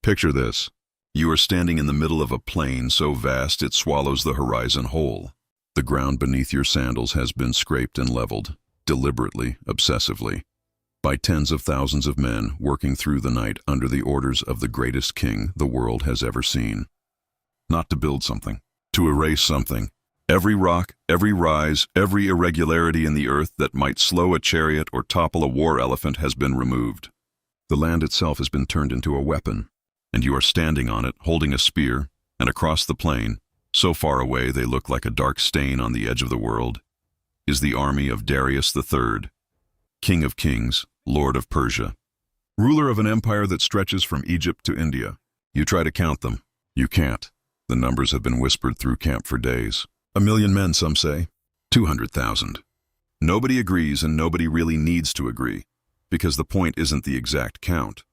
Picture this. You are standing in the middle of a plain so vast it swallows the horizon whole. The ground beneath your sandals has been scraped and leveled, deliberately, obsessively, by tens of thousands of men working through the night under the orders of the greatest king the world has ever seen. Not to build something, to erase something. Every rock, every rise, every irregularity in the earth that might slow a chariot or topple a war elephant has been removed. The land itself has been turned into a weapon, and you are standing on it, holding a spear, and across the plain, so far away they look like a dark stain on the edge of the world, is the army of Darius III, King of Kings, Lord of Persia, ruler of an empire that stretches from Egypt to India. You try to count them. You can't. The numbers have been whispered through camp for days. 1 million men, some say. 200,000. Nobody agrees, and nobody really needs to agree, because the point isn't the exact count.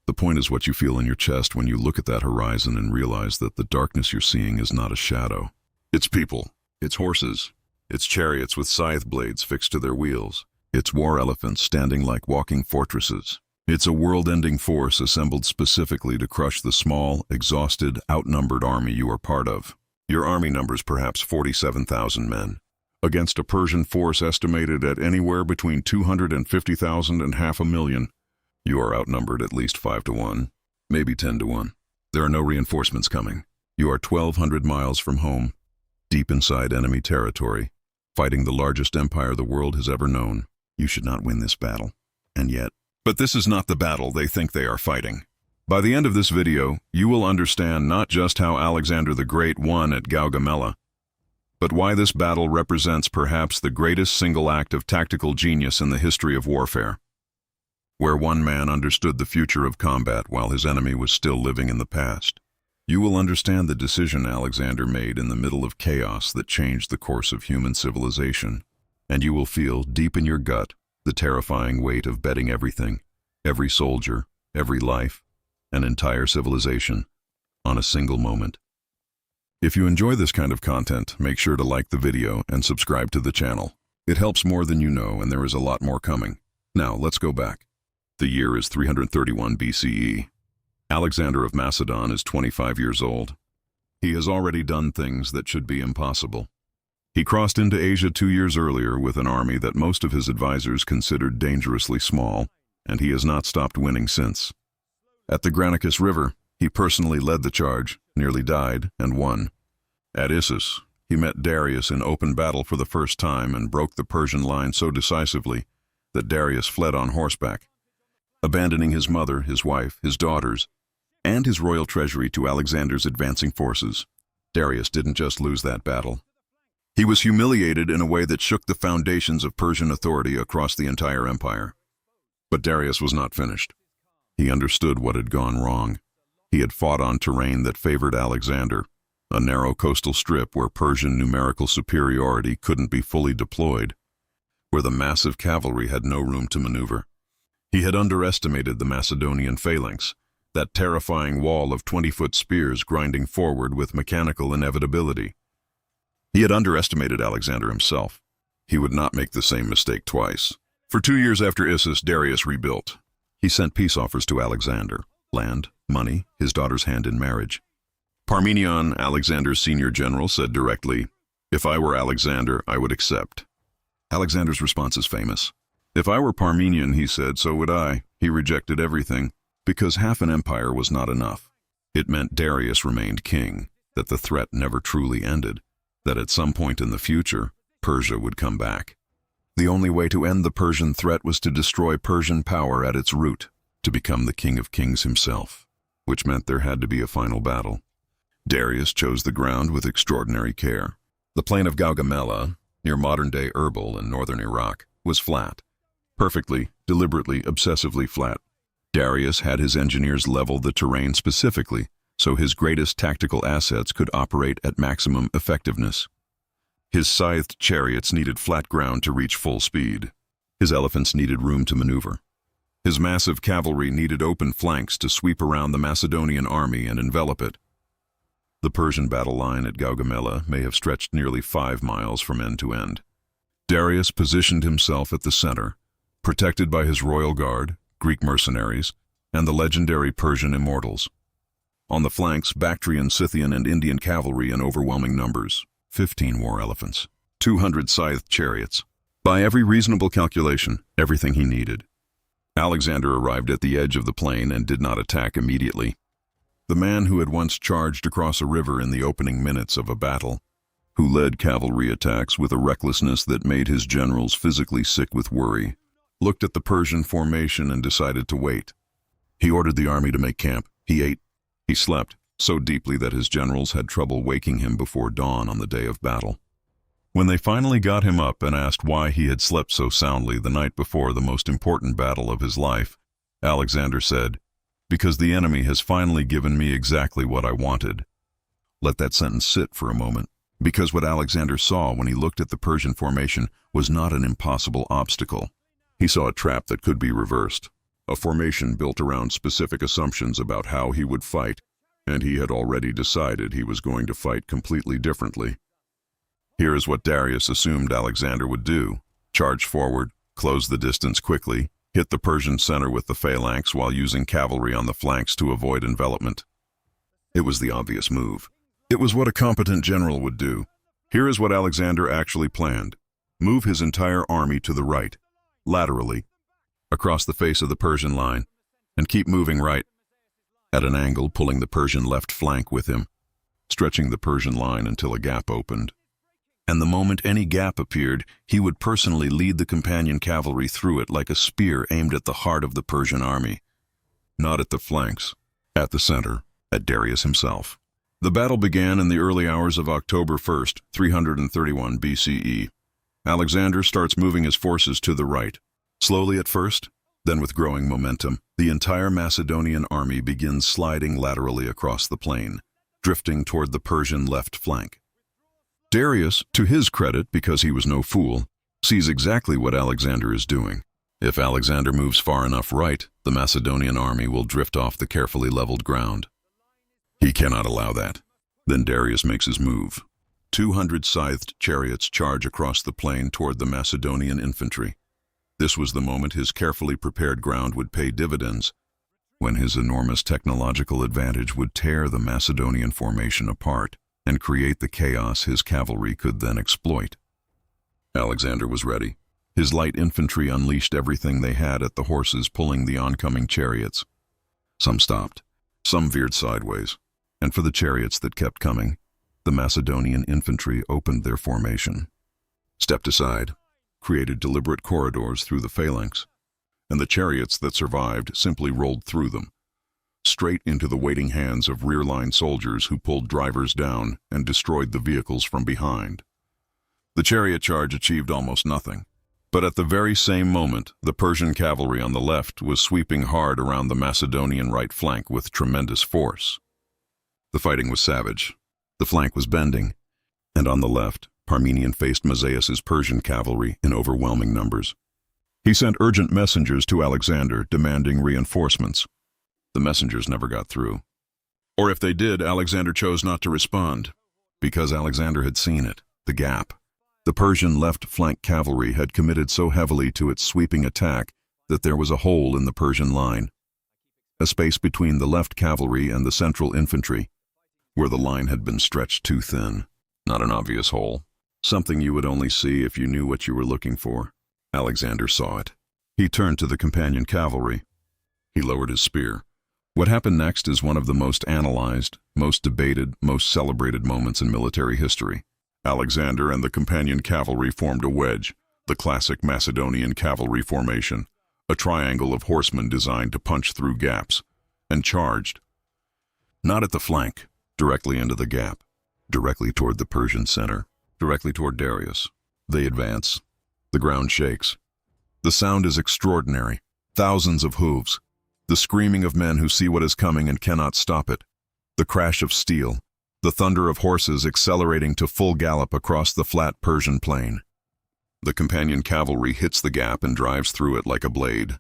The point is what you feel in your chest when you look at that horizon and realize that the darkness you're seeing is not a shadow. It's people. It's horses. It's chariots with scythe blades fixed to their wheels. It's war elephants standing like walking fortresses. It's a world-ending force assembled specifically to crush the small, exhausted, outnumbered army you are part of. Your army numbers perhaps 47,000 men, against a Persian force estimated at anywhere between 250,000 and 500,000. You are outnumbered at least 5 to 1, maybe 10 to 1. There are no reinforcements coming. You are 1,200 miles from home, deep inside enemy territory, fighting the largest empire the world has ever known. You should not win this battle, and yet. But this is not the battle they think they are fighting. By the end of this video, you will understand not just how Alexander the Great won at Gaugamela, but why this battle represents perhaps the greatest single act of tactical genius in the history of warfare, where one man understood the future of combat while his enemy was still living in the past. You will understand the decision Alexander made in the middle of chaos that changed the course of human civilization, and you will feel, deep in your gut, the terrifying weight of betting everything, every soldier, every life, an entire civilization, on a single moment. If you enjoy this kind of content, make sure to like the video and subscribe to the channel. It helps more than you know, and there is a lot more coming. Now, let's go back. The year is 331 BCE. Alexander of Macedon is 25 years old. He has already done things that should be impossible. He crossed into Asia 2 years earlier with an army that most of his advisors considered dangerously small, and he has not stopped winning since. At the Granicus River, he personally led the charge, nearly died, and won. At Issus, he met Darius in open battle for the first time and broke the Persian line so decisively that Darius fled on horseback, abandoning his mother, his wife, his daughters, and his royal treasury to Alexander's advancing forces. Darius didn't just lose that battle. He was humiliated in a way that shook the foundations of Persian authority across the entire empire. But Darius was not finished. He understood what had gone wrong. He had fought on terrain that favored Alexander, a narrow coastal strip where Persian numerical superiority couldn't be fully deployed, where the massive cavalry had no room to maneuver. He had underestimated the Macedonian phalanx, that terrifying wall of 20-foot spears grinding forward with mechanical inevitability. He had underestimated Alexander himself. He would not make the same mistake twice. For 2 years after Issus, Darius rebuilt. He sent peace offers to Alexander, land, money, his daughter's hand in marriage. Parmenion, Alexander's senior general, said directly, "If I were Alexander, I would accept." Alexander's response is famous. "If I were Parmenion," he said, "so would I." He rejected everything, because half an empire was not enough. It meant Darius remained king, that the threat never truly ended, that at some point in the future, Persia would come back. The only way to end the Persian threat was to destroy Persian power at its root, to become the King of Kings himself, which meant there had to be a final battle. Darius chose the ground with extraordinary care. The plain of Gaugamela, near modern-day Erbil in northern Iraq, was flat. Perfectly, deliberately, obsessively flat. Darius had his engineers level the terrain specifically, so his greatest tactical assets could operate at maximum effectiveness. His scythed chariots needed flat ground to reach full speed. His elephants needed room to maneuver. His massive cavalry needed open flanks to sweep around the Macedonian army and envelop it. The Persian battle line at Gaugamela may have stretched nearly 5 miles from end to end. Darius positioned himself at the center, protected by his royal guard, Greek mercenaries, and the legendary Persian immortals. On the flanks, Bactrian, Scythian, and Indian cavalry in overwhelming numbers. 15 war elephants. 200 scythed chariots. By every reasonable calculation, everything he needed. Alexander arrived at the edge of the plain and did not attack immediately. The man who had once charged across a river in the opening minutes of a battle, who led cavalry attacks with a recklessness that made his generals physically sick with worry, looked at the Persian formation and decided to wait. He ordered the army to make camp. He ate. He slept, so deeply that his generals had trouble waking him before dawn on the day of battle. When they finally got him up and asked why he had slept so soundly the night before the most important battle of his life, Alexander said, "Because the enemy has finally given me exactly what I wanted." Let that sentence sit for a moment, because what Alexander saw when he looked at the Persian formation was not an impossible obstacle. He saw a trap that could be reversed. A formation built around specific assumptions about how he would fight, and he had already decided he was going to fight completely differently. Here is what Darius assumed Alexander would do: charge forward, close the distance quickly, hit the Persian center with the phalanx while using cavalry on the flanks to avoid envelopment. It was the obvious move. It was what a competent general would do. Here is what Alexander actually planned: move his entire army to the right, laterally, across the face of the Persian line, and keep moving right, at an angle, pulling the Persian left flank with him, stretching the Persian line until a gap opened. And the moment any gap appeared, he would personally lead the companion cavalry through it like a spear aimed at the heart of the Persian army. Not at the flanks, at the center, at Darius himself. The battle began in the early hours of October 1st, 331 BCE. Alexander starts moving his forces to the right. Slowly at first, then with growing momentum, the entire Macedonian army begins sliding laterally across the plain, drifting toward the Persian left flank. Darius, to his credit, because he was no fool, sees exactly what Alexander is doing. If Alexander moves far enough right, the Macedonian army will drift off the carefully leveled ground. He cannot allow that. Then Darius makes his move. 200 scythed chariots charge across the plain toward the Macedonian infantry. This was the moment his carefully prepared ground would pay dividends, when his enormous technological advantage would tear the Macedonian formation apart and create the chaos his cavalry could then exploit. Alexander was ready. His light infantry unleashed everything they had at the horses pulling the oncoming chariots. Some stopped, some veered sideways, and for the chariots that kept coming, the Macedonian infantry opened their formation, stepped aside, created deliberate corridors through the phalanx, and the chariots that survived simply rolled through them, straight into the waiting hands of rear-line soldiers who pulled drivers down and destroyed the vehicles from behind. The chariot charge achieved almost nothing, but at the very same moment, the Persian cavalry on the left was sweeping hard around the Macedonian right flank with tremendous force. The fighting was savage. The flank was bending, and on the left, Parmenion faced Mazaeus' Persian cavalry in overwhelming numbers. He sent urgent messengers to Alexander demanding reinforcements. The messengers never got through. Or if they did, Alexander chose not to respond, because Alexander had seen it, the gap. The Persian left flank cavalry had committed so heavily to its sweeping attack that there was a hole in the Persian line, a space between the left cavalry and the central infantry, where the line had been stretched too thin. Not an obvious hole, something you would only see if you knew what you were looking for. Alexander saw it. He turned to the companion cavalry. He lowered his spear. What happened next is one of the most analyzed, most debated, most celebrated moments in military history. Alexander and the companion cavalry formed a wedge, the classic Macedonian cavalry formation, a triangle of horsemen designed to punch through gaps, and charged. Not at the flank, directly into the gap, directly toward the Persian center, directly toward Darius. They advance. The ground shakes. The sound is extraordinary. Thousands of hooves. The screaming of men who see what is coming and cannot stop it. The crash of steel. The thunder of horses accelerating to full gallop across the flat Persian plain. The companion cavalry hits the gap and drives through it like a blade.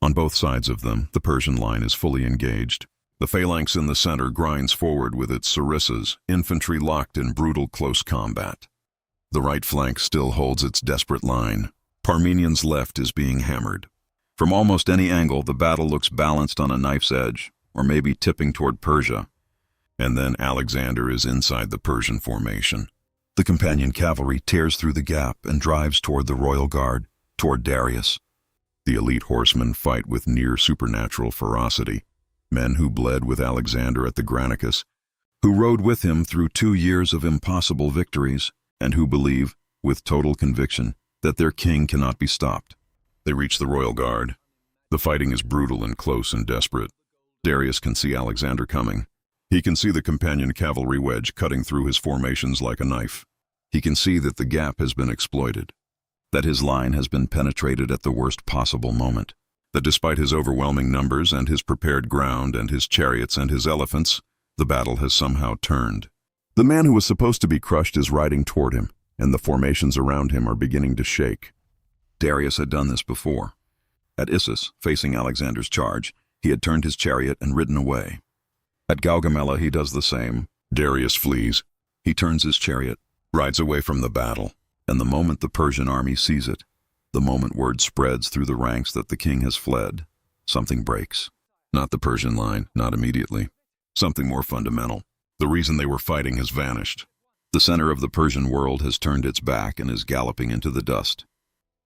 On both sides of them, the Persian line is fully engaged. The phalanx in the center grinds forward with its sarissas, infantry locked in brutal close combat. The right flank still holds its desperate line. Parmenion's left is being hammered. From almost any angle, the battle looks balanced on a knife's edge, or maybe tipping toward Persia. And then Alexander is inside the Persian formation. The companion cavalry tears through the gap and drives toward the royal guard, toward Darius. The elite horsemen fight with near supernatural ferocity, men who bled with Alexander at the Granicus, who rode with him through 2 years of impossible victories, and who believe, with total conviction, that their king cannot be stopped. They reach the royal guard. The fighting is brutal and close and desperate. Darius can see Alexander coming. He can see the companion cavalry wedge cutting through his formations like a knife. He can see that the gap has been exploited, that his line has been penetrated at the worst possible moment, that despite his overwhelming numbers and his prepared ground and his chariots and his elephants, the battle has somehow turned. The man who was supposed to be crushed is riding toward him, and the formations around him are beginning to shake. Darius had done this before. At Issus, facing Alexander's charge, he had turned his chariot and ridden away. At Gaugamela he does the same. Darius flees. He turns his chariot, rides away from the battle, and the moment the Persian army sees it, the moment word spreads through the ranks that the king has fled, something breaks. Not the Persian line, not immediately. Something more fundamental. The reason they were fighting has vanished. The center of the Persian world has turned its back and is galloping into the dust.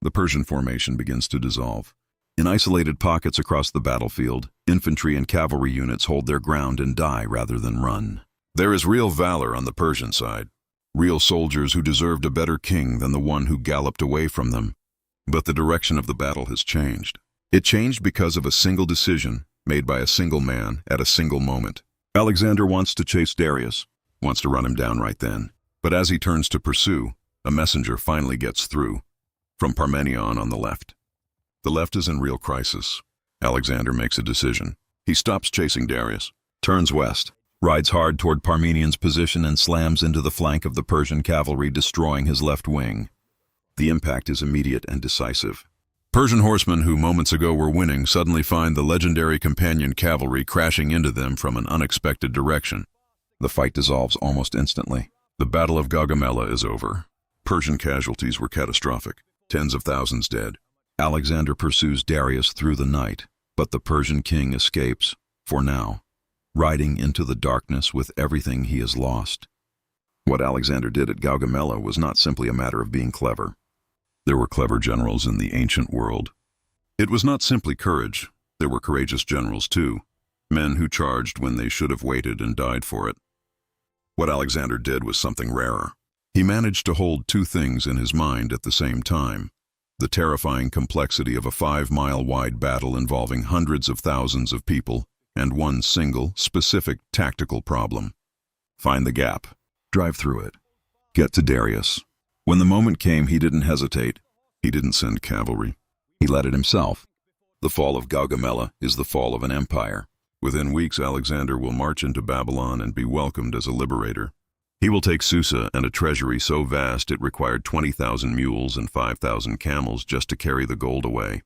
The Persian formation begins to dissolve. In isolated pockets across the battlefield, infantry and cavalry units hold their ground and die rather than run. There is real valor on the Persian side. Real soldiers who deserved a better king than the one who galloped away from them. But the direction of the battle has changed. It changed because of a single decision made by a single man at a single moment. Alexander wants to chase Darius, wants to run him down right then. But as he turns to pursue, a messenger finally gets through, from Parmenion on the left. The left is in real crisis. Alexander makes a decision. He stops chasing Darius, turns west, rides hard toward Parmenion's position and slams into the flank of the Persian cavalry, destroying his left wing. The impact is immediate and decisive. Persian horsemen who moments ago were winning suddenly find the legendary companion cavalry crashing into them from an unexpected direction. The fight dissolves almost instantly. The Battle of Gaugamela is over. Persian casualties were catastrophic. Tens of thousands dead. Alexander pursues Darius through the night, but the Persian king escapes, for now, riding into the darkness with everything he has lost. What Alexander did at Gaugamela was not simply a matter of being clever. There were clever generals in the ancient world. It was not simply courage. There were courageous generals too, men who charged when they should have waited and died for it. What Alexander did was something rarer. He managed to hold 2 things in his mind at the same time. The terrifying complexity of a 5-mile-wide battle involving hundreds of thousands of people, and one single, specific tactical problem. Find the gap. Drive through it. Get to Darius. When the moment came, he didn't hesitate. He didn't send cavalry. He led it himself. The fall of Gaugamela is the fall of an empire. Within weeks, Alexander will march into Babylon and be welcomed as a liberator. He will take Susa and a treasury so vast it required 20,000 mules and 5,000 camels just to carry the gold away.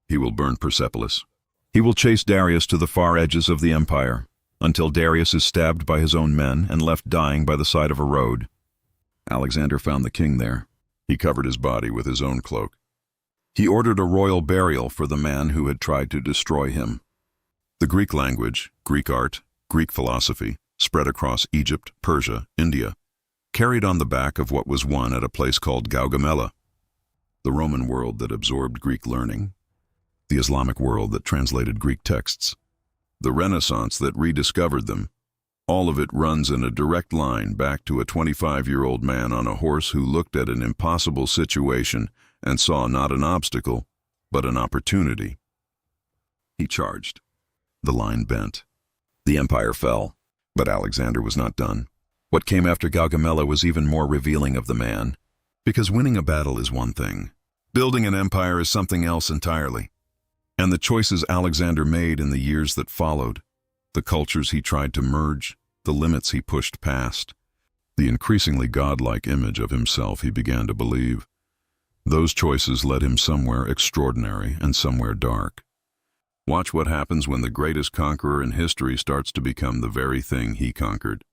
He will burn Persepolis. He will chase Darius to the far edges of the empire, until Darius is stabbed by his own men and left dying by the side of a road. Alexander found the king there. He covered his body with his own cloak. He ordered a royal burial for the man who had tried to destroy him. The Greek language, Greek art, Greek philosophy, spread across Egypt, Persia, India, carried on the back of what was won at a place called Gaugamela. The Roman world that absorbed Greek learning, the Islamic world that translated Greek texts, the Renaissance that rediscovered them, all of it runs in a direct line back to a 25-year-old man on a horse who looked at an impossible situation and saw not an obstacle, but an opportunity. He charged. The line bent. The empire fell. But Alexander was not done. What came after Gaugamela was even more revealing of the man. Because winning a battle is one thing. Building an empire is something else entirely. And the choices Alexander made in the years that followed, the cultures he tried to merge, the limits he pushed past, the increasingly godlike image of himself he began to believe, those choices led him somewhere extraordinary and somewhere dark. Watch what happens when the greatest conqueror in history starts to become the very thing he conquered.